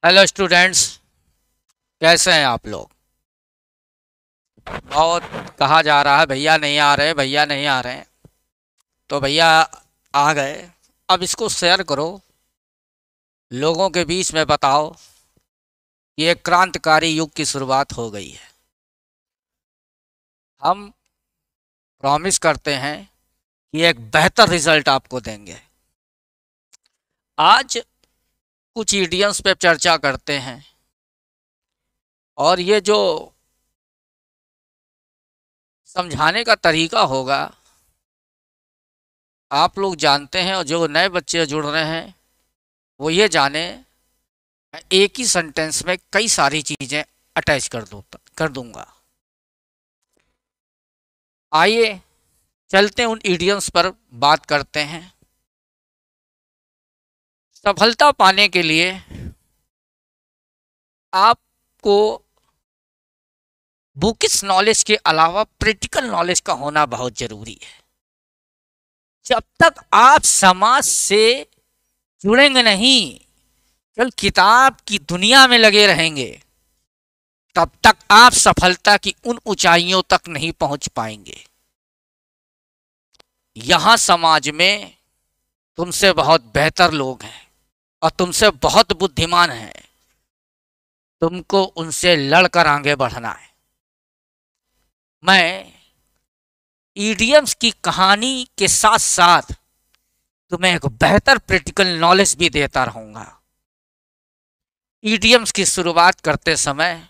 Hello students, कैसे हैं आप लोग। बहुत कहा जा रहा है भैया नहीं आ रहे, भैया नहीं आ रहे हैं। तो भैया आ गए। अब इसको शेयर करो, लोगों के बीच में बताओ कि एक क्रांतिकारी युग की शुरुआत हो गई है। हम प्रॉमिस करते हैं कि एक बेहतर रिजल्ट आपको देंगे। आज कुछ इडियम्स पे चर्चा करते हैं, और ये जो समझाने का तरीका होगा आप लोग जानते हैं, और जो नए बच्चे जुड़ रहे हैं वो ये जाने, मैं एक ही सेंटेंस में कई सारी चीजें अटैच कर दूंगा। आइए चलते हैं, उन इडियम्स पर बात करते हैं। सफलता पाने के लिए आपको बुकिश नॉलेज के अलावा प्रैक्टिकल नॉलेज का होना बहुत जरूरी है। जब तक आप समाज से जुड़ेंगे नहीं, केवल किताब की दुनिया में लगे रहेंगे, तब तक आप सफलता की उन ऊंचाइयों तक नहीं पहुंच पाएंगे। यहां समाज में तुमसे बहुत बेहतर लोग हैं और तुमसे बहुत बुद्धिमान हैं। तुमको उनसे लड़कर आगे बढ़ना है। मैं ईडीएम्स की कहानी के साथ साथ तुम्हें एक बेहतर प्रैक्टिकल नॉलेज भी देता रहूंगा। ईडीएम्स की शुरुआत करते समय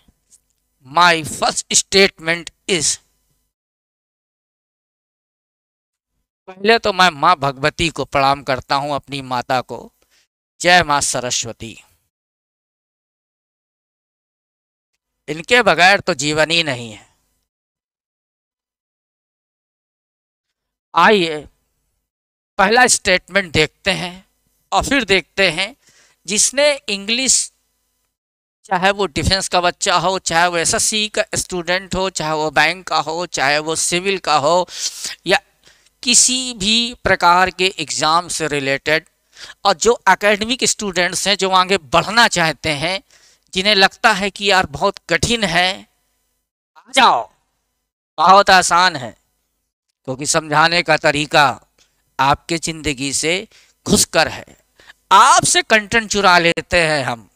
माय फर्स्ट स्टेटमेंट इज, पहले तो मैं माँ भगवती को प्रणाम करता हूं, अपनी माता को। जय माँ सरस्वती। इनके बगैर तो जीवन ही नहीं है। आइए पहला स्टेटमेंट देखते हैं, और फिर देखते हैं जिसने इंग्लिश, चाहे वो डिफेंस का बच्चा हो, चाहे वो एसएससी का स्टूडेंट हो, चाहे वो बैंक का हो, चाहे वो सिविल का हो, या किसी भी प्रकार के एग्ज़ाम से रिलेटेड, और जो एकेडमिक स्टूडेंट्स हैं जो आगे बढ़ना चाहते हैं, जिन्हें लगता है कि यार बहुत कठिन है, आ जाओ, बहुत आसान है। क्योंकि समझाने का तरीका आपके ज़िंदगी से घुसकर है। आपसे कंटेंट चुरा लेते हैं हम।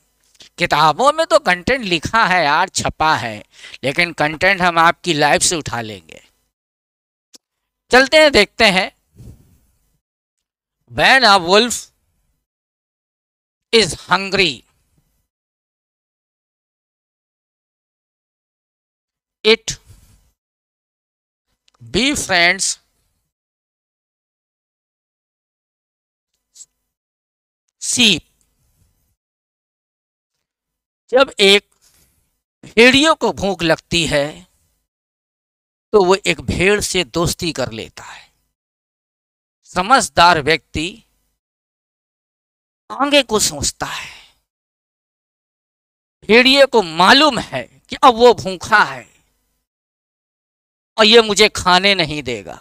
किताबों में तो कंटेंट लिखा है यार, छपा है, लेकिन कंटेंट हम आपकी लाइफ से उठा लेंगे। चलते हैं, देखते हैं। When a wolf is hungry, it befriends sheep। जब एक भेड़ियों को भूख लगती है तो वो एक भेड़ से दोस्ती कर लेता है। समझदार व्यक्ति आगे को सोचता है। भेड़िए को मालूम है कि अब वो भूखा है और ये मुझे खाने नहीं देगा।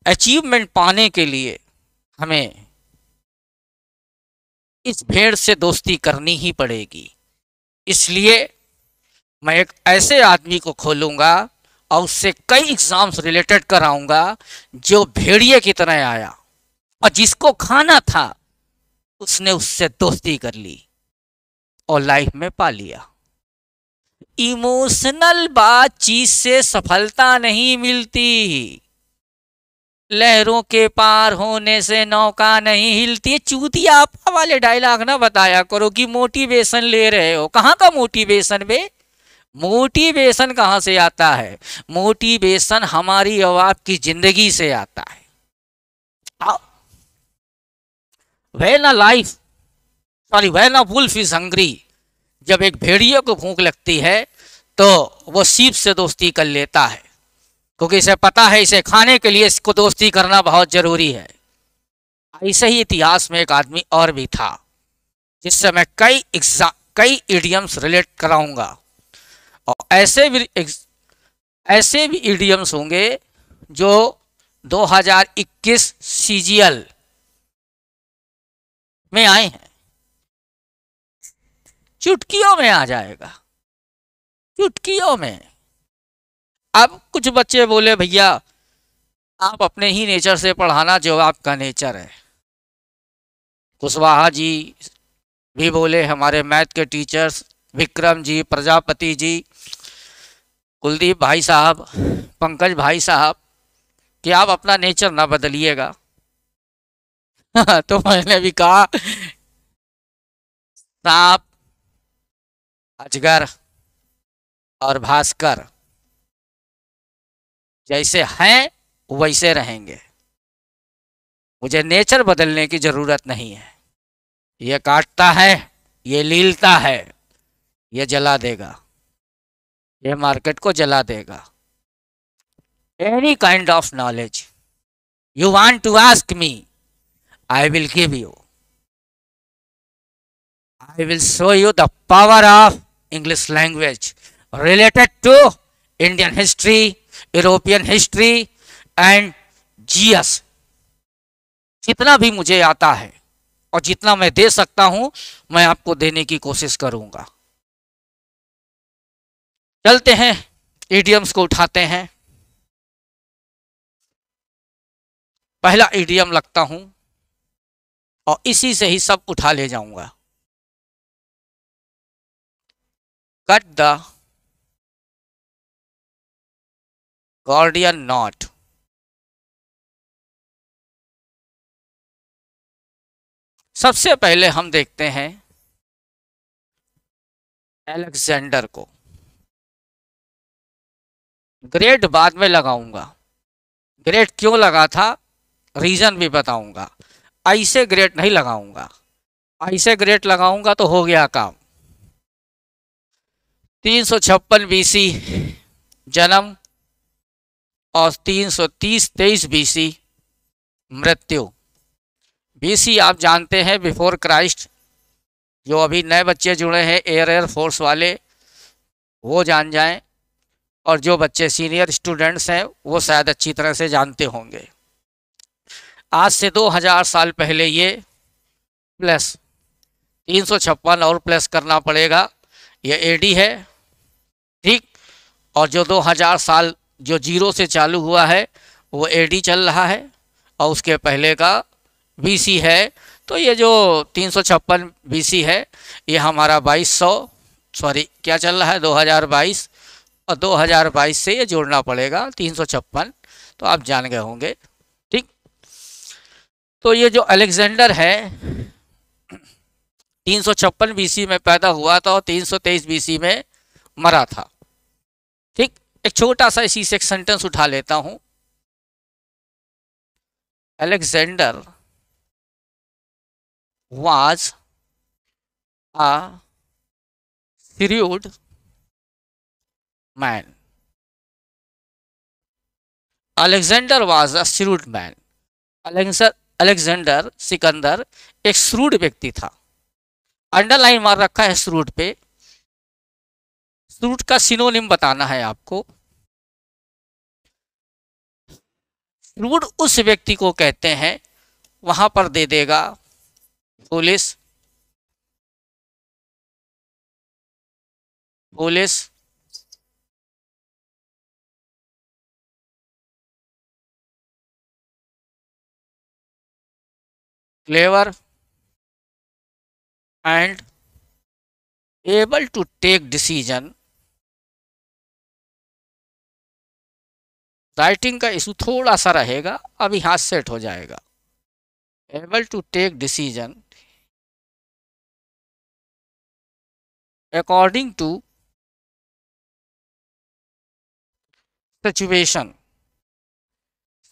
अचीवमेंट पाने के लिए हमें इस भेड़ से दोस्ती करनी ही पड़ेगी। इसलिए मैं एक ऐसे आदमी को खोलूंगा और उससे कई एग्जाम्स रिलेटेड कराऊंगा जो भेड़िए की तरह आया, और जिसको खाना था उसने उससे दोस्ती कर ली और लाइफ में पा लिया। इमोशनल बातचीत से सफलता नहीं मिलती। लहरों के पार होने से नौका नहीं हिलती। चूतिया आपा वाले डायलॉग ना बताया करो कि मोटिवेशन ले रहे हो। कहाँ का मोटिवेशन बे? मोटिवेशन कहाँ से आता है? मोटिवेशन हमारी और आपकी जिंदगी से आता है। When a life sorry when a wolf is hungry, जब एक भेड़िए को भूख लगती है तो वो सीप से दोस्ती कर लेता है, क्योंकि इसे पता है इसे खाने के लिए इसको दोस्ती करना बहुत जरूरी है। ऐसे ही इतिहास में एक आदमी और भी था जिससे मैं कई इडियम्स रिलेट कराऊंगा, और ऐसे भी इडियम्स होंगे जो 2021 सीजीएल में आए हैं। चुटकियों में आ जाएगा, चुटकियों में। अब कुछ बच्चे बोले भैया आप अपने ही नेचर से पढ़ाना जो आपका नेचर है। कुशवाहा जी भी बोले, हमारे मैथ के टीचर्स विक्रम जी, प्रजापति जी, कुलदीप भाई साहब, पंकज भाई साहब, कि आप अपना नेचर ना बदलिएगा। तो मैंने भी कहा सांप, अजगर और भास्कर जैसे हैं वैसे रहेंगे, मुझे नेचर बदलने की जरूरत नहीं है। ये काटता है, ये लीलता है, ये जला देगा, ये मार्केट को जला देगा। Any kind of knowledge you want to ask me, I will give you. I will show you the power of English language related to Indian history, European history and GS। जितना भी मुझे आता है और जितना मैं दे सकता हूं मैं आपको देने की कोशिश करूंगा। चलते हैं, इडियम्स को उठाते हैं। पहला इडियम लगता हूं और इसी से ही सब उठा ले जाऊंगा। Cut the Gordian knot। सबसे पहले हम देखते हैं अलेक्जेंडर को। ग्रेट बाद में लगाऊंगा, ग्रेट क्यों लगा था रीजन भी बताऊंगा। ऐसे ग्रेट नहीं लगाऊंगा, ऐसे ग्रेट लगाऊंगा तो हो गया काम। 356 बीसी जन्म और 330-23 बीसी मृत्यु। बीसी आप जानते हैं बिफोर क्राइस्ट। जो अभी नए बच्चे जुड़े हैं एयर फोर्स वाले वो जान जाएं, और जो बच्चे सीनियर स्टूडेंट्स हैं वो शायद अच्छी तरह से जानते होंगे। आज से 2000 साल पहले ये प्लस 356 और प्लस करना पड़ेगा, ये एडी है, ठीक। और जो 2000 साल जो जीरो से चालू हुआ है वो एडी चल रहा है, और उसके पहले का बीसी है। तो ये जो 356 बीसी है ये हमारा 2200 सॉरी क्या चल रहा है 2022, और 2022 से ये जोड़ना पड़ेगा 356, तो आप जान गए होंगे, ठीक। तो ये जो अलेक्जेंडर है 356 बीसी में पैदा हुआ था और 323 बीसी में मरा था, ठीक। एक छोटा सा इसी से एक सेंटेंस उठा लेता हूं। Alexander was a shrewd man। Alexander was a shrewd man। Alexander Sikandar एक श्रूड व्यक्ति था। अंडरलाइन मार रखा है श्रूड पे। श्रूड का सिनोनिम बताना है आपको। श्रूड उस व्यक्ति को कहते हैं, वहां पर दे देगा police, police, clever and able to take decision. Writing का इशू थोड़ा सा रहेगा, अभी हाथ सेट हो जाएगा। Able to take decision according to situation.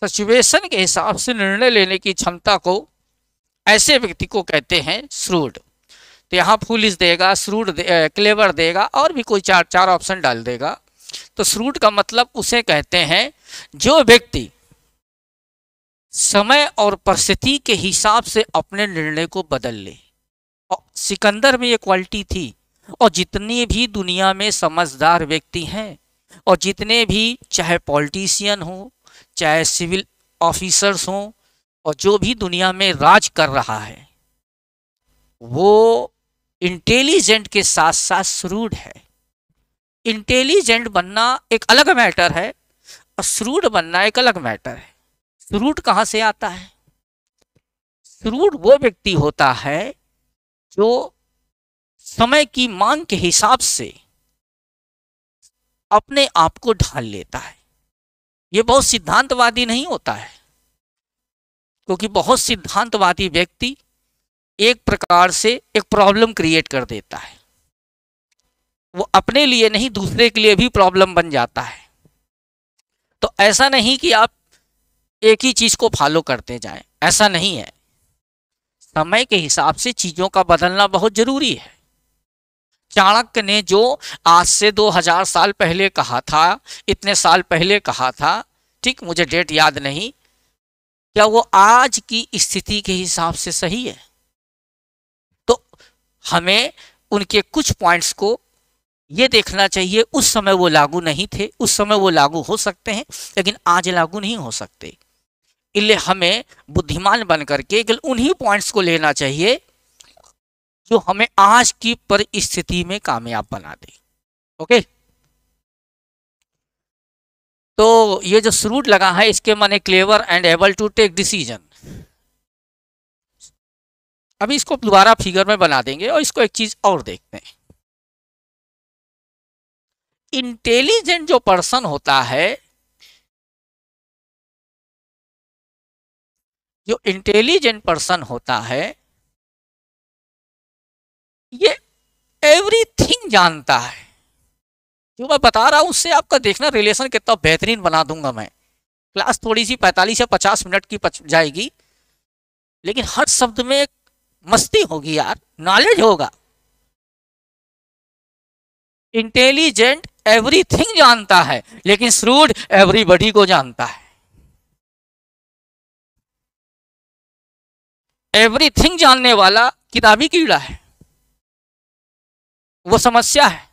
Situation के हिसाब से निर्णय लेने की क्षमता को ऐसे व्यक्ति को कहते हैं श्रूड। तो यहाँ पुलिस देगा, श्रूड क्लेवर देगा, और भी कोई चार ऑप्शन डाल देगा। तो श्रूड का मतलब उसे कहते हैं जो व्यक्ति समय और परिस्थिति के हिसाब से अपने निर्णय को बदल ले। और सिकंदर में ये क्वालिटी थी। और जितने भी दुनिया में समझदार व्यक्ति हैं, और जितने भी चाहे पॉलिटिशियन हो, चाहे सिविल ऑफिसर्स हों, और जो भी दुनिया में राज कर रहा है, वो इंटेलिजेंट के साथ साथ श्रूड है। इंटेलिजेंट बनना एक अलग मैटर है और श्रूड बनना एक अलग मैटर है। श्रूड कहां से आता है? श्रूड वो व्यक्ति होता है जो समय की मांग के हिसाब से अपने आप को ढाल लेता है। ये बहुत सिद्धांतवादी नहीं होता है, क्योंकि बहुत सिद्धांतवादी व्यक्ति एक प्रकार से एक प्रॉब्लम क्रिएट कर देता है। वो अपने लिए नहीं, दूसरे के लिए भी प्रॉब्लम बन जाता है। तो ऐसा नहीं कि आप एक ही चीज को फॉलो करते जाएं, ऐसा नहीं है। समय के हिसाब से चीजों का बदलना बहुत जरूरी है। चाणक्य ने जो आज से 2000 साल पहले कहा था, इतने साल पहले कहा था, ठीक, मुझे डेट याद नहीं, क्या वो आज की स्थिति के हिसाब से सही है? तो हमें उनके कुछ पॉइंट्स को ये देखना चाहिए, उस समय वो लागू नहीं थे, उस समय वो लागू हो सकते हैं, लेकिन आज लागू नहीं हो सकते। इसलिए हमें बुद्धिमान बन करके उन्हीं पॉइंट्स को लेना चाहिए जो हमें आज की परिस्थिति में कामयाब बना दे। ओके, तो ये जो श्रूड लगा है, इसके माने clever and able to take decision. अभी इसको दोबारा फिगर में बना देंगे और इसको एक चीज और देखते हैं। इंटेलिजेंट जो पर्सन होता है, जो इंटेलिजेंट पर्सन होता है, ये एवरीथिंग जानता है। जो मैं बता रहा हूं उससे आपका देखना रिलेशन कितना बेहतरीन बना दूंगा मैं। क्लास थोड़ी सी 45 या 50 मिनट की जाएगी, लेकिन हर शब्द में एक मस्ती होगी यार, नॉलेज होगा। इंटेलिजेंट एवरीथिंग जानता है, लेकिन श्रूड एवरीबॉडी को जानता है। एवरीथिंग जानने वाला किताबी कीड़ा है, वो समस्या है,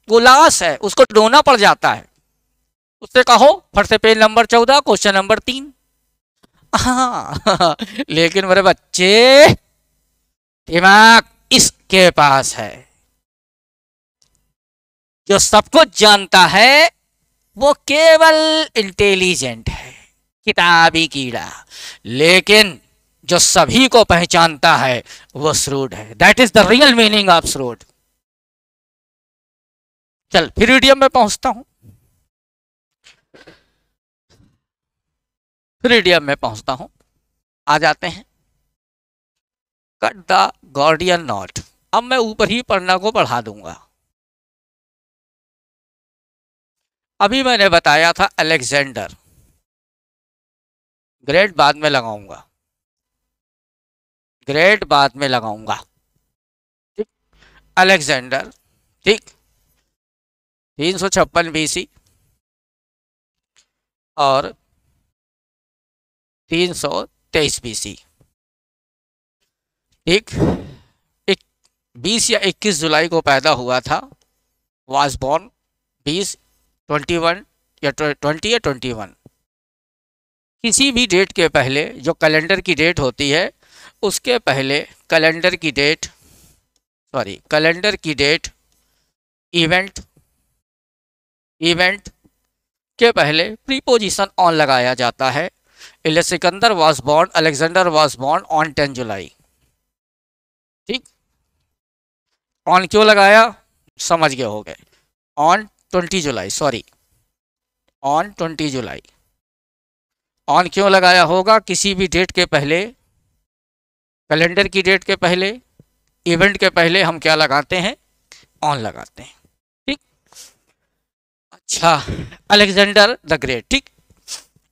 वो लाश है, उसको ढूंढना पड़ जाता है। उससे कहो फट से पेज नंबर 14 क्वेश्चन नंबर 3। हाँ लेकिन मेरे बच्चे, दिमाग इसके पास है। जो सब कुछ जानता है वो केवल इंटेलिजेंट है, किताबी कीड़ा। लेकिन जो सभी को पहचानता है वो श्रूड है। That is the real meaning of shrewd. चल फिर इडियम में पहुंचता हूं, फिर इडियम में पहुंचता हूं। आ जाते हैं, कट द गॉर्डियन नॉट। अब मैं ऊपर ही पढ़ना को बढ़ा दूंगा। अभी मैंने बताया था अलेक्जेंडर, ग्रेट बाद में लगाऊंगा, ग्रेट बाद में लगाऊंगा, ठीक। अलेक्जेंडर, ठीक, 356 BC और 323 BC, ठीक। 20 या 21 जुलाई को पैदा हुआ था, वाज बॉर्न 20, 21 या 20 या 21। किसी भी डेट के पहले जो कैलेंडर की डेट होती है, उसके पहले कैलेंडर की डेट, कैलेंडर की डेट इवेंट के पहले प्रीपोजिशन ऑन लगाया जाता है। Sikandar was born, Alexander was born on 10 जुलाई, ठीक। ऑन क्यों लगाया, समझ गए हो गए। On 20 July, on 20 July. On क्यों लगाया होगा? किसी भी डेट के पहले, कैलेंडर की डेट के पहले, इवेंट के पहले हम क्या लगाते हैं? ऑन लगाते हैं, ठीक। अच्छा, अलेक्जेंडर द ग्रेट, ठीक।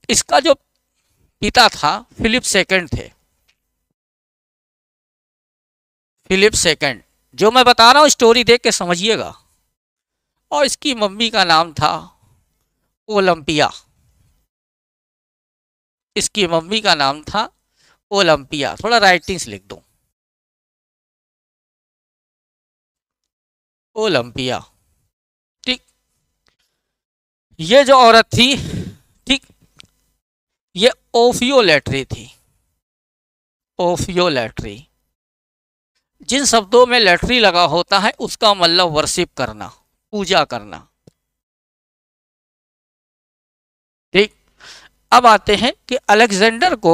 इसका जो पिता था फिलिप सेकंड थे, फिलिप सेकंड। जो मैं बता रहा हूं स्टोरी देख के समझिएगा। और इसकी मम्मी का नाम था ओलंपिया, इसकी मम्मी का नाम था ओलंपिया। थोड़ा राइटिंग्स लिख दूं, ओलंपिया, ठीक। ये जो औरत थी, ठीक, ये ओफियोलेटरी थी, ओफियोलेटरी। जिन शब्दों में लेटरी लगा होता है उसका मतलब वर्शिप करना, पूजा करना। ठीक। अब आते हैं कि अलेक्जेंडर को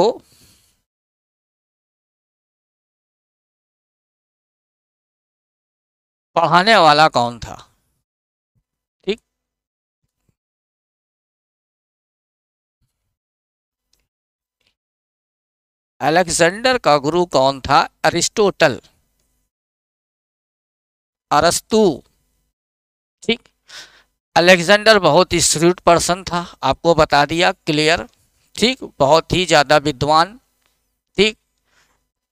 पढ़ाने वाला कौन था। ठीक। अलेक्जेंडर का गुरु कौन था? अरिस्टोटल, अरस्तु। ठीक। अलेक्जेंडर बहुत ही श्रूड पर्सन था, आपको बता दिया, क्लियर। ठीक, बहुत ही ज़्यादा विद्वान। ठीक।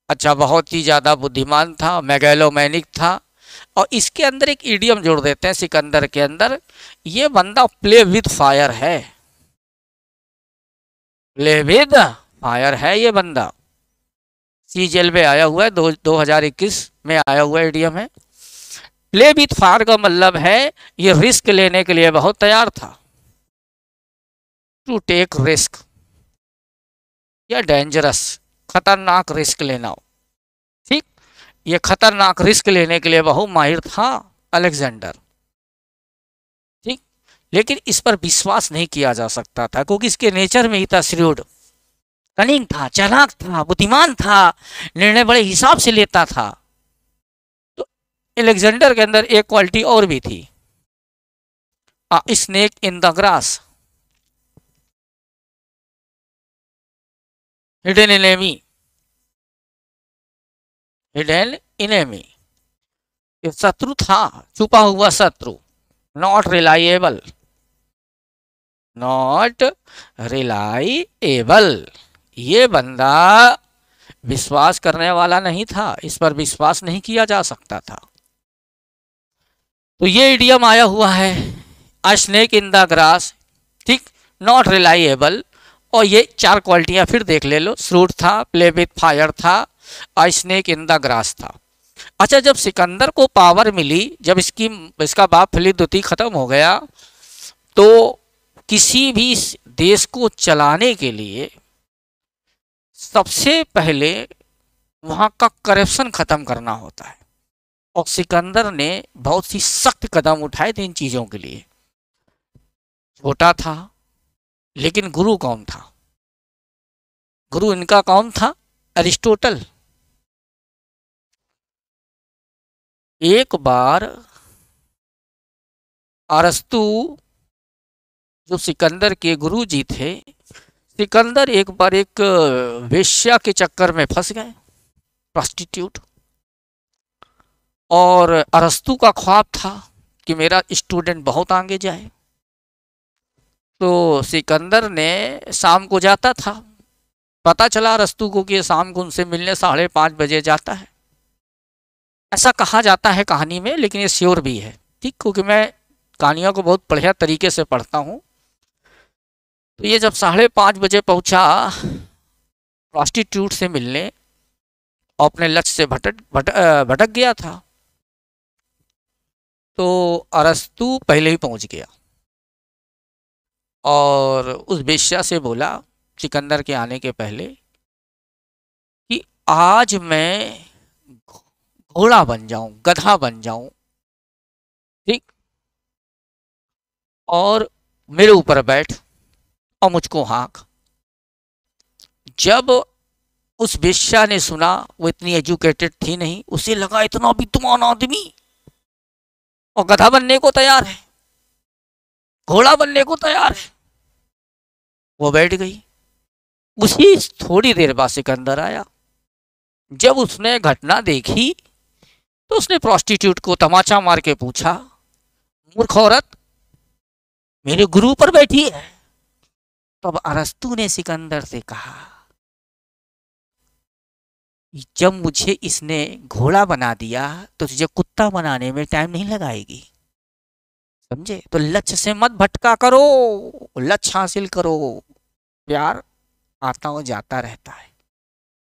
अच्छा, बहुत ही ज़्यादा बुद्धिमान था, मेगैलोमैनिक था। और इसके अंदर एक इडियम जोड़ देते हैं सिकंदर के अंदर, ये बंदा प्ले विद फायर है, प्ले विद फायर है ये बंदा। सी जेल में आया हुआ है, 2021 में आया हुआ इडियम है। प्ले विद फायर का मतलब है ये रिस्क लेने के लिए बहुत तैयार था, टू टेक रिस्क, या डेंजरस, खतरनाक रिस्क लेना हो। ठीक। ये खतरनाक रिस्क लेने के लिए बहुत माहिर था अलेक्जेंडर। ठीक। लेकिन इस पर विश्वास नहीं किया जा सकता था क्योंकि इसके नेचर में ही था श्रूड, कनिंग था, चालाक था, बुद्धिमान था, निर्णय बड़े हिसाब से लेता था। तो अलेक्जेंडर के अंदर एक क्वालिटी और भी थी, snake in the grass, hidden enemy, hidden enemy, ये शत्रु था, छुपा हुआ शत्रु, नॉट रिलायबल, नॉट रिलायबल। ये बंदा विश्वास करने वाला नहीं था, इस पर विश्वास नहीं किया जा सकता था। तो ये इडियम आया हुआ है, अ स्नेक इन द ग्रास। ठीक, नॉट रिलायबल। और ये चार क्वालिटियां फिर देख ले लो, श्रूड था, प्ले विथ फायर था, अ स्नेक इन द ग्रास था। अच्छा, जब सिकंदर को पावर मिली, जब इसका बाप फलीद द्वितीय खत्म हो गया, तो किसी भी देश को चलाने के लिए सबसे पहले वहां का करप्शन खत्म करना होता है। और सिकंदर ने बहुत सी सख्त कदम उठाए थे इन चीजों के लिए। छोटा था, लेकिन गुरु कौन था? गुरु इनका कौन था? अरिस्टोटल। एक बार अरस्तु, जो सिकंदर के गुरु जी थे, सिकंदर एक बार एक वेश्या के चक्कर में फंस गए, प्रोस्टिट्यूट। और अरस्तु का ख्वाब था कि मेरा स्टूडेंट बहुत आगे जाए। तो सिकंदर ने शाम को जाता था, पता चला अरस्तु को कि शाम को उनसे मिलने 5:30 बजे जाता है, ऐसा कहा जाता है कहानी में, लेकिन ये श्योर भी है। ठीक, क्योंकि मैं कहानियों को बहुत बढ़िया तरीके से पढ़ता हूँ। तो ये जब 5:30 बजे पहुंचा प्रोस्टिट्यूट से मिलने, और अपने लक्ष्य से भटक गया था, तो अरस्तु पहले ही पहुंच गया और उस वेश्या से बोला सिकंदर के आने के पहले कि आज मैं घोड़ा बन जाऊं, गधा बन जाऊं, ठीक, और मेरे ऊपर बैठ और मुझको हाँक। जब उस वेश्या ने सुना, वो इतनी एजुकेटेड थी नहीं, उसे लगा इतना विद्वान आदमी और गधा बनने को तैयार है, घोड़ा बनने को तैयार है। वो बैठ गई। उसी थोड़ी देर बाद सिकंदर आया। जब उसने घटना देखी तो उसने प्रोस्टिट्यूट को तमाचा मार के पूछा, मूर्ख औरत, मेरे गुरु पर बैठी है। तब अरस्तु ने सिकंदर से कहा, जब मुझे इसने घोड़ा बना दिया तो तुझे कुत्ता बनाने में टाइम नहीं लगाएगी, समझे? तो लक्ष्य से मत भटका करो, लक्ष्य हासिल करो। प्यार आता हो जाता रहता है,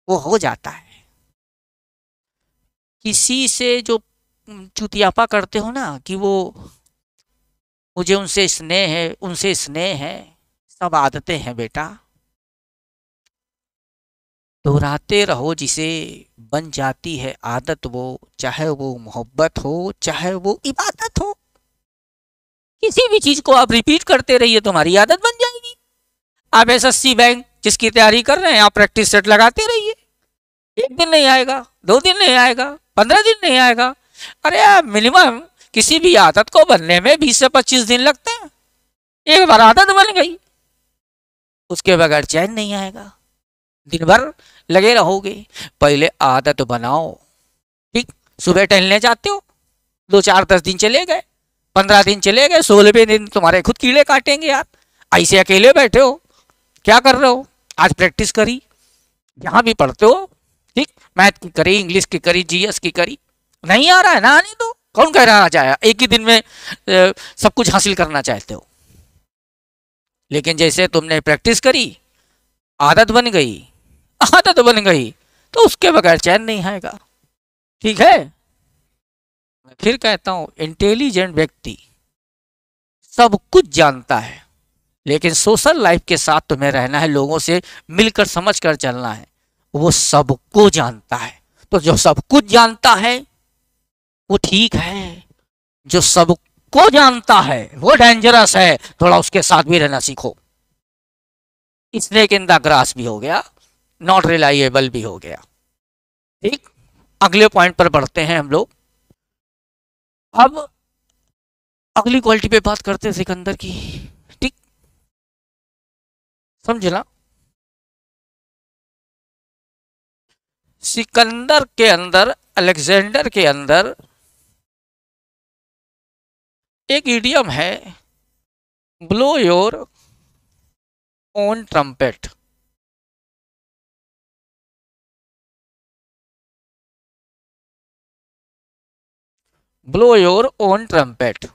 वो हो जाता है। किसी से जो चुतियापा करते हो ना कि वो मुझे उनसे स्नेह है, उनसे स्नेह है, सब आदतें हैं बेटा। दोहराते रहो जिसे बन जाती है आदत वो, चाहे वो मोहब्बत हो चाहे वो इबादत हो। किसी भी चीज को आप रिपीट करते रहिए, तुम्हारी आदत बन जाएगी। आप एसएससी बैंक जिसकी तैयारी कर रहे हैं, आप प्रैक्टिस सेट लगाते रहिए। एक दिन नहीं आएगा, 2 दिन नहीं आएगा, 15 दिन नहीं आएगा। अरे यार, मिनिमम किसी भी आदत को बनने में 20 से 25 दिन लगते हैं। एक बार आदत बन गई, उसके बगैर चैन नहीं आएगा। दिन भर लगे रहोगे। पहले आदत बनाओ। ठीक, सुबह टहलने जाते हो, 2 4 10 दिन चले गए, 15 दिन चले गए, 16वें दिन तुम्हारे खुद कीड़े काटेंगे यार। ऐसे अकेले बैठे हो, क्या कर रहे हो? आज प्रैक्टिस करी, जहां भी पढ़ते हो, ठीक, मैथ की करी, इंग्लिश की करी, जीएस की करी। नहीं आ रहा है ना, आने दो। कौन कह रहा आ जाए? एक ही दिन में सब कुछ हासिल करना चाहते हो। लेकिन जैसे तुमने प्रैक्टिस करी, आदत बन गई, आदत बन गई, तो उसके बगैर चैन नहीं आएगा। ठीक है, मैं फिर कहता हूं, इंटेलिजेंट व्यक्ति सब कुछ जानता है, लेकिन सोशल लाइफ के साथ तुम्हें रहना है, लोगों से मिलकर समझ कर चलना है। वो सबको जानता है। तो जो सब कुछ जानता है वो ठीक है, जो सबको जानता है वो डेंजरस है। थोड़ा उसके साथ भी रहना सीखो। स्नेक इन द ग्रास भी हो गया, नॉट रिलायबल भी हो गया। ठीक, अगले पॉइंट पर बढ़ते हैं हम लोग। अब अगली क्वालिटी पे बात करते हैं, सिकंदर की। ठीक, समझना। सिकंदर के अंदर, अलेक्जेंडर के अंदर एक इडियम है, blow your own trumpet. Blow your own trumpet.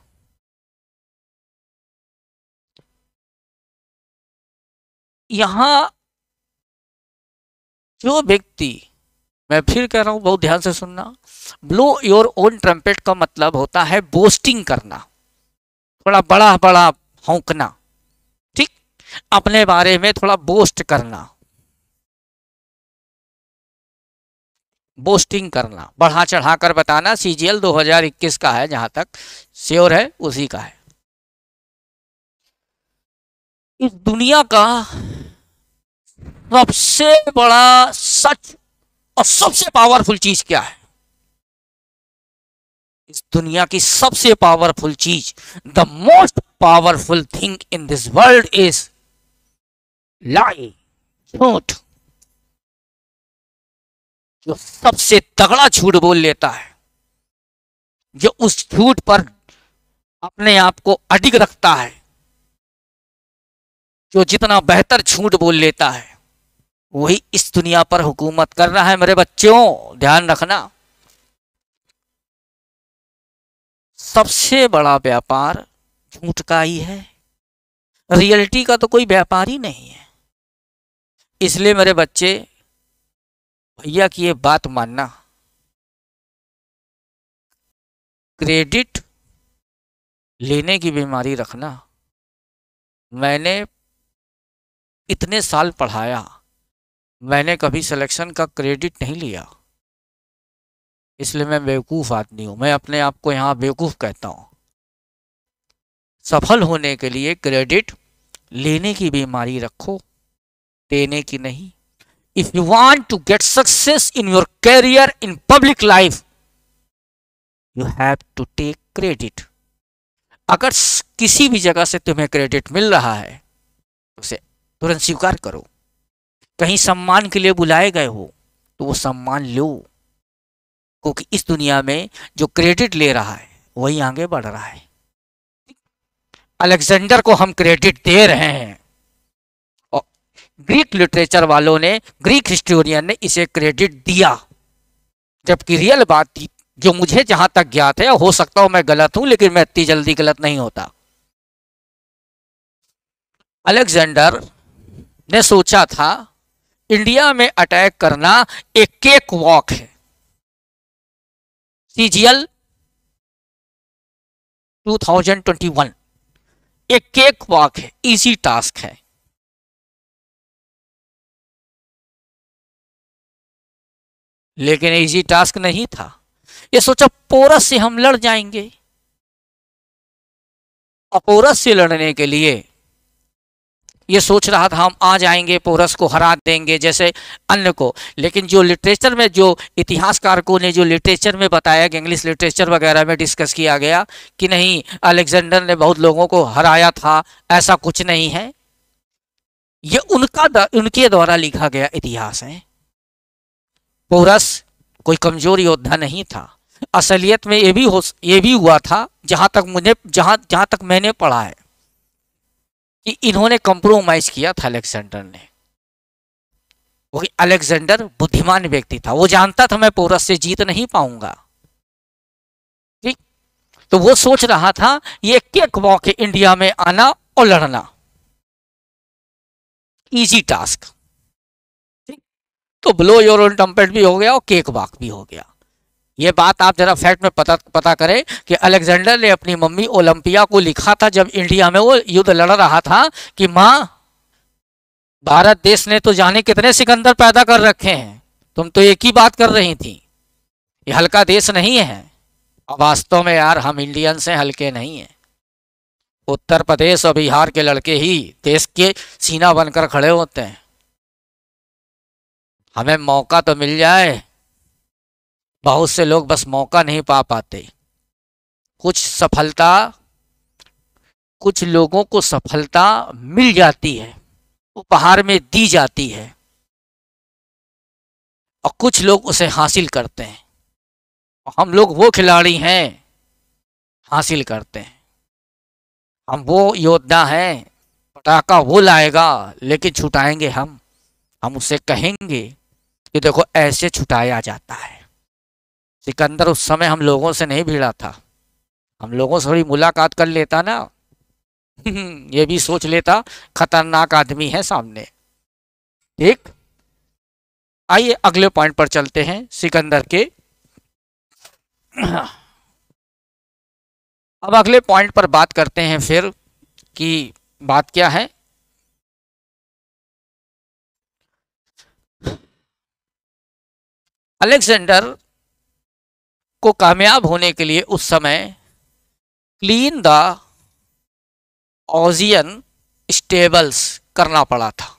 यहां जो व्यक्ति, मैं फिर कह रहा हूं, बहुत ध्यान से सुनना, ब्लो योर ओन ट्रम्पेट का मतलब होता है बोस्टिंग करना, थोड़ा बड़ा बड़ा हौंकना। ठीक, अपने बारे में थोड़ा बोस्ट करना, बोस्टिंग करना, बढ़ा चढ़ा कर बताना। सीजीएल 2021 का है, जहां तक श्योर है उसी का है। इस दुनिया का सबसे बड़ा सच और सबसे पावरफुल चीज क्या है? इस दुनिया की सबसे पावरफुल चीज, the most powerful thing in this world is लाई, झूठ। जो सबसे तगड़ा झूठ बोल लेता है, जो उस झूठ पर अपने आप को अडिग रखता है, जो जितना बेहतर झूठ बोल लेता है, वही इस दुनिया पर हुकूमत कर रहा है। मेरे बच्चों, ध्यान रखना, सबसे बड़ा व्यापार झूठ का ही है। रियलिटी का तो कोई व्यापार ही नहीं है। इसलिए मेरे बच्चे, भैया की ये बात मानना, क्रेडिट लेने की बीमारी रखना। मैंने इतने साल पढ़ाया, मैंने कभी सिलेक्शन का क्रेडिट नहीं लिया, इसलिए मैं बेवकूफ़ आदमी हूं। मैं अपने आप को यहाँ बेवकूफ़ कहता हूँ। सफल होने के लिए क्रेडिट लेने की बीमारी रखो, देने की नहीं। If you want to get success in your career in public life, you have to take credit. अगर किसी भी जगह से तुम्हें क्रेडिट मिल रहा है, उसे तुरंत स्वीकार करो। कहीं सम्मान के लिए बुलाए गए हो तो वो सम्मान लो, क्योंकि इस दुनिया में जो क्रेडिट ले रहा है वही आगे बढ़ रहा है। अलेक्जेंडर को हम क्रेडिट दे रहे हैं, और ग्रीक लिटरेचर वालों ने, ग्रीक हिस्टोरियन ने इसे क्रेडिट दिया, जबकि रियल बात थी, जो मुझे जहां तक ज्ञात है, हो सकता हो मैं गलत हूं, लेकिन मैं इतनी जल्दी गलत नहीं होता। अलेक्जेंडर ने सोचा था इंडिया में अटैक करना एक केक वॉक है। सीजीएल 2021 एक केक वॉक है, इजी टास्क है। लेकिन इजी टास्क नहीं था। ये सोचा पोरस से हम लड़ जाएंगे, और पोरस से लड़ने के लिए ये सोच रहा था हम आ जाएंगे, पोरस को हरा देंगे जैसे अन्य को। लेकिन जो लिटरेचर में, जो इतिहासकारकों ने जो लिटरेचर में बताया कि इंग्लिश लिटरेचर वगैरह में डिस्कस किया गया कि नहीं अलेक्जेंडर ने बहुत लोगों को हराया था, ऐसा कुछ नहीं है। ये उनके द्वारा लिखा गया इतिहास है। पोरस कोई कमजोर योद्धा नहीं था। असलियत में ये भी हुआ था, जहां तक मैंने पढ़ा है, कि इन्होंने कंप्रोमाइज किया था अलेक्जेंडर ने। वो अलेक्जेंडर बुद्धिमान व्यक्ति था, वो जानता था मैं पोरस से जीत नहीं पाऊंगा। ठीक, तो वो सोच रहा था ये केक वॉक है, इंडिया में आना और लड़ना, इजी टास्क। ठीक, तो ब्लो योर ओन ट्रम्पेट भी हो गया और केक वॉक भी हो गया। ये बात आप जरा फैक्ट में पता करें कि अलेक्जेंडर ने अपनी मम्मी ओलंपिया को लिखा था जब इंडिया में वो युद्ध लड़ रहा था कि माँ, भारत देश ने तो जाने कितने सिकंदर पैदा कर रखे हैं, तुम तो एक ही बात कर रही थी, ये हल्का देश नहीं है। और वास्तव में यार हम इंडियन से हल्के नहीं हैं। उत्तर प्रदेश और बिहार के लड़के ही देश के सीना बनकर खड़े होते हैं। हमें मौका तो मिल जाए, बहुत से लोग बस मौका नहीं पा पाते। कुछ लोगों को सफलता मिल जाती है, उपहार में दी जाती है, और कुछ लोग उसे हासिल करते हैं। हम लोग वो खिलाड़ी हैं, हासिल करते हैं। हम वो योद्धा हैं, पटाखा वो लाएगा लेकिन छुटाएंगे हम उसे कहेंगे कि देखो ऐसे छुटाया जाता है। सिकंदर उस समय हम लोगों से नहीं भिड़ा था, हम लोगों से थोड़ी मुलाकात कर लेता ना, ये भी सोच लेता खतरनाक आदमी है सामने। ठीक, आइए अगले पॉइंट पर चलते हैं, सिकंदर के। अब अगले पॉइंट पर बात करते हैं फिर कि बात क्या है। अलेक्जेंडर को कामयाब होने के लिए उस समय क्लीन द ऑजियन स्टेबल्स करना पड़ा था।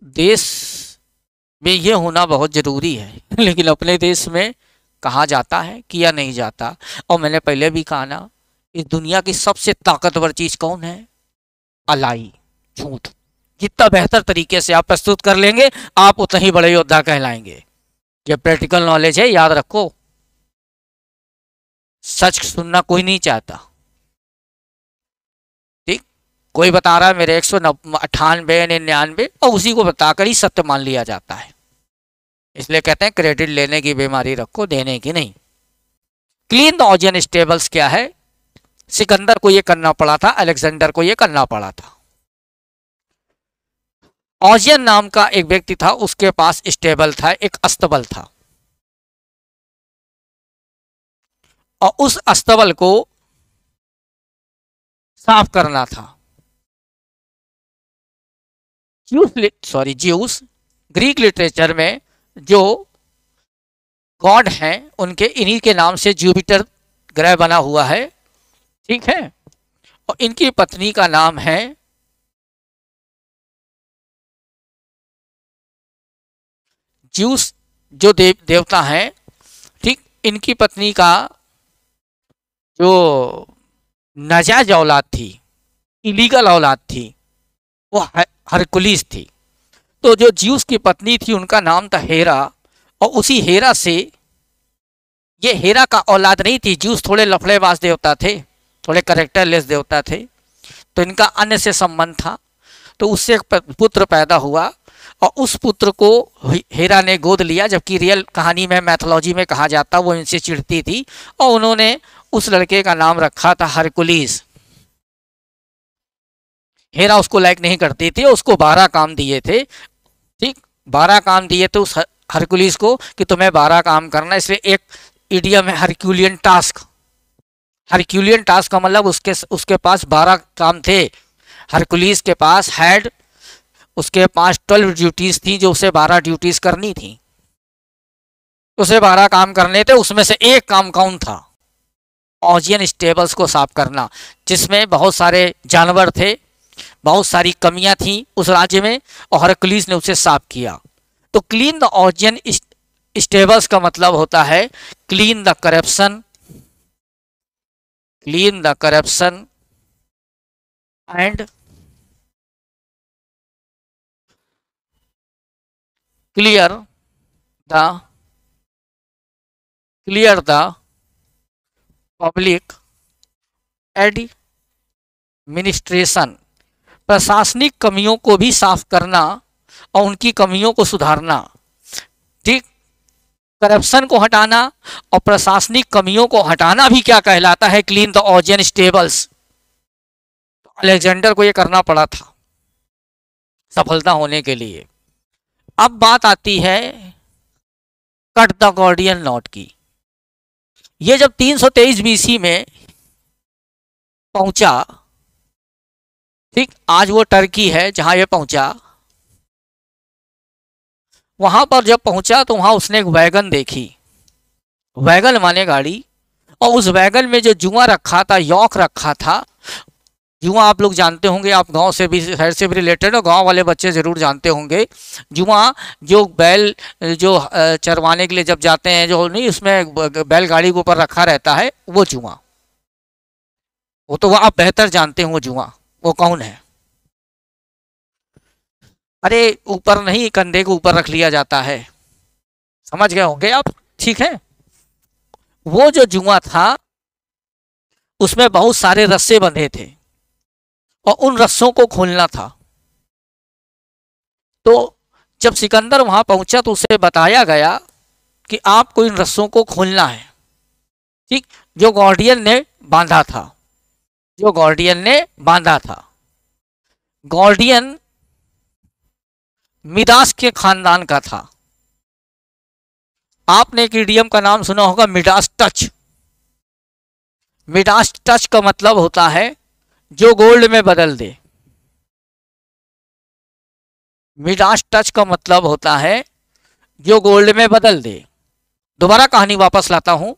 देश में यह होना बहुत जरूरी है, लेकिन अपने देश में कहा जाता है, किया नहीं जाता। और मैंने पहले भी कहा ना, इस दुनिया की सबसे ताकतवर चीज कौन है? अलाई, झूठ। जितना बेहतर तरीके से आप प्रस्तुत कर लेंगे, आप उतना ही बड़े योद्धा कहलाएंगे। ये प्रैक्टिकल नॉलेज है, याद रखो। सच सुनना कोई नहीं चाहता। ठीक, कोई बता रहा है मेरे 198 99, और उसी को बताकर ही सत्य मान लिया जाता है। इसलिए कहते हैं क्रेडिट लेने की बीमारी रखो, देने की नहीं। क्लीन द ऑजियन स्टेबल्स क्या है? सिकंदर को यह करना पड़ा था, अलेक्जेंडर को यह करना पड़ा था। ऑजियन नाम का एक व्यक्ति था, उसके पास स्टेबल था, एक अस्तबल था, और उस अस्तबल को साफ करना था। ज्यूस ग्रीक लिटरेचर में जो गॉड हैं उनके इन्हीं के नाम से जुपिटर ग्रह बना हुआ है। ठीक है, और इनकी पत्नी का नाम है ज्यूस, जो देवता हैं। ठीक, इनकी पत्नी का जो नाजायज औलाद थी, इलीगल औलाद थी, वो हरकुलिस थी। तो जो ज्यूस की पत्नी थी उनका नाम था हेरा, और उसी हेरा से, ये हेरा का औलाद नहीं थी। ज्यूस थोड़े लफड़ेबाज देवता थे, थोड़े करेक्टरलेस देवता थे, तो इनका अन्य से संबंध था। तो उससे एक पुत्र पैदा हुआ, और उस पुत्र को हेरा ने गोद लिया, जबकि रियल कहानी में, मैथोलॉजी में कहा जाता वो इनसे चिढ़ती थी, और उन्होंने उस लड़के का नाम रखा था हरकुलिस। हेरा उसको लाइक नहीं करती थी, उसको 12 काम दिए थे। ठीक, 12 काम दिए थे उस हरकुलिस को कि तुम्हें 12 काम करना। इसलिए एक इडियम है हरक्यूलियन टास्क। हरक्यूलियन टास्क का मतलब उसके पास 12 काम थे। हरकुलिस के पास हैड उसके पास 12 ड्यूटीज थी, जो उसे 12 ड्यूटीज करनी थी। उसे 12 काम करने थे, उसमें से एक काम कौन था? ऑजियन स्टेबल्स को साफ करना, जिसमें बहुत सारे जानवर थे, बहुत सारी कमियां थी उस राज्य में, और हरकुलिस ने उसे साफ किया। तो क्लीन द ऑजियन स्टेबल्स का मतलब होता है clean the corruption, clean the corruption and clear the public administration, प्रशासनिक कमियों को भी साफ करना और उनकी कमियों को सुधारना। ठीक, करप्शन को हटाना और प्रशासनिक कमियों को हटाना भी क्या कहलाता है? Clean the Augean stables. तो अलेक्जेंडर को यह करना पड़ा था सफलता होने के लिए। अब बात आती है कट द गॉर्डियन नॉट की। ये जब 323 बीसी में पहुंचा, ठीक, आज वो टर्की है जहां ये पहुंचा, वहां पर जब पहुंचा तो वहां उसने एक वैगन देखी। वैगन माने गाड़ी, और उस वैगन में जो जुआ रखा था, यौक रखा था। जुआ आप लोग जानते होंगे, आप गांव से भी, शहर से भी रिलेटेड हो, गांव वाले बच्चे जरूर जानते होंगे। जुआ जो बैल जो चरवाने के लिए जब जाते हैं, जो नहीं उसमें बैलगाड़ी के ऊपर रखा रहता है, वो जुआ। वो तो आप बेहतर जानते हो वो जुआ वो कौन है। अरे ऊपर नहीं, कंधे के ऊपर रख लिया जाता है, समझ गए होंगे आप, ठीक है। वो जो जुआ था उसमें बहुत सारे रस्से बंधे थे और उन रस्सों को खोलना था। तो जब सिकंदर वहां पहुंचा तो उसे बताया गया कि आपको इन रस्सों को खोलना है, ठीक, जो गार्डियन ने बांधा था, जो गार्डियन ने बांधा था। गार्डियन मिडास के खानदान का था। आपने एक इडियम का नाम सुना होगा, मिडास टच। मिडास टच का मतलब होता है जो गोल्ड में बदल दे। मिडास टच का मतलब होता है जो गोल्ड में बदल दे। दोबारा कहानी वापस लाता हूं।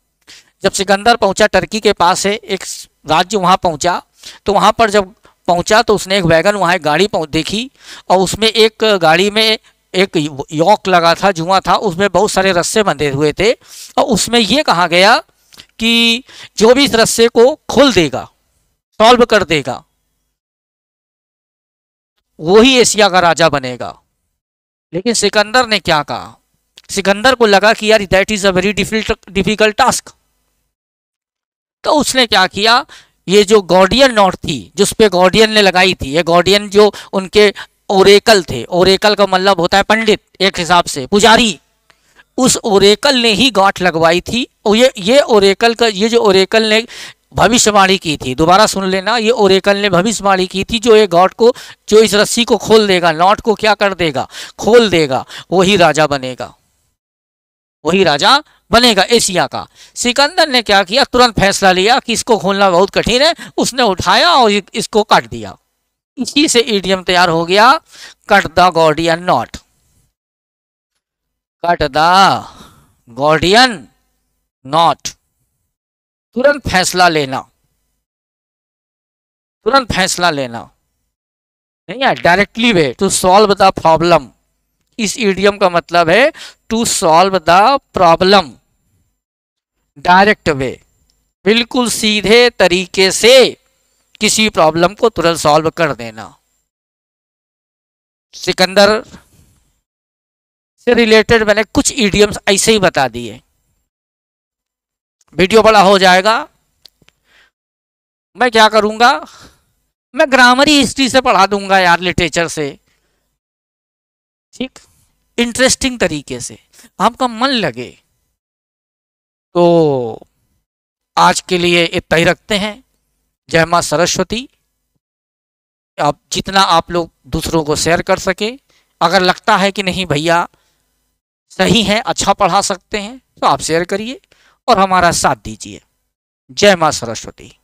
जब सिकंदर पहुंचा टर्की के पास है एक राज्य, वहां पहुंचा तो वहां पर जब पहुंचा तो उसने एक वैगन, वहां एक गाड़ी देखी और उसमें एक गाड़ी में एक यॉक लगा था, जुआ था, उसमें बहुत सारे रस्से बंधे हुए थे और उसमें यह कहा गया कि जो भी इस रस्से को खोल देगा, सॉल्व कर देगा, वो ही एशिया का राजा बनेगा। लेकिन सिकंदर ने क्या कहा? सिकंदर को लगा कि यार that is a very difficult task. तो उसने क्या किया, ये जो गार्डियन नॉट थी जिस पे गार्डियन ने लगाई थी, ये गार्डियन जो उनके ओरेकल थे, ओरेकल का मतलब होता है पंडित, एक हिसाब से पुजारी, उस ओरेकल ने ही गांठ लगवाई थी। और ये ओरेकल का, ये जो ओरेकल ने भविष्यवाणी की थी, दोबारा सुन लेना, ये ओरेकल ने भविष्यवाणी की थी जो ये गांठ को, जो इस रस्सी को खोल देगा, नॉट को क्या कर देगा, खोल देगा, वही राजा बनेगा, वही राजा बनेगा एशिया का। सिकंदर ने क्या किया, तुरंत फैसला लिया कि इसको खोलना बहुत कठिन है, उसने उठाया और इसको काट दिया। इसी से इडियम तैयार हो गया, cut the Gordian knot. Cut the Gordian knot, तुरंत फैसला लेना, तुरंत फैसला लेना, नहीं है directly way to solve the problem. इस इडियम का मतलब है to solve the problem, direct way, बिल्कुल सीधे तरीके से किसी प्रॉब्लम को तुरंत सॉल्व कर देना। सिकंदर से रिलेटेड मैंने कुछ इडियम्स ऐसे ही बता दिए। वीडियो बड़ा हो जाएगा, मैं क्या करूंगा, मैं ग्रामरी हिस्ट्री से पढ़ा दूंगा यार, लिटरेचर से, ठीक, इंटरेस्टिंग तरीके से, आपका मन लगे। तो आज के लिए इतना ही रखते हैं। जय मां सरस्वती। आप जितना आप लोग दूसरों को शेयर कर सके, अगर लगता है कि नहीं भैया सही है, अच्छा पढ़ा सकते हैं, तो आप शेयर करिए और हमारा साथ दीजिए। जय मां सरस्वती।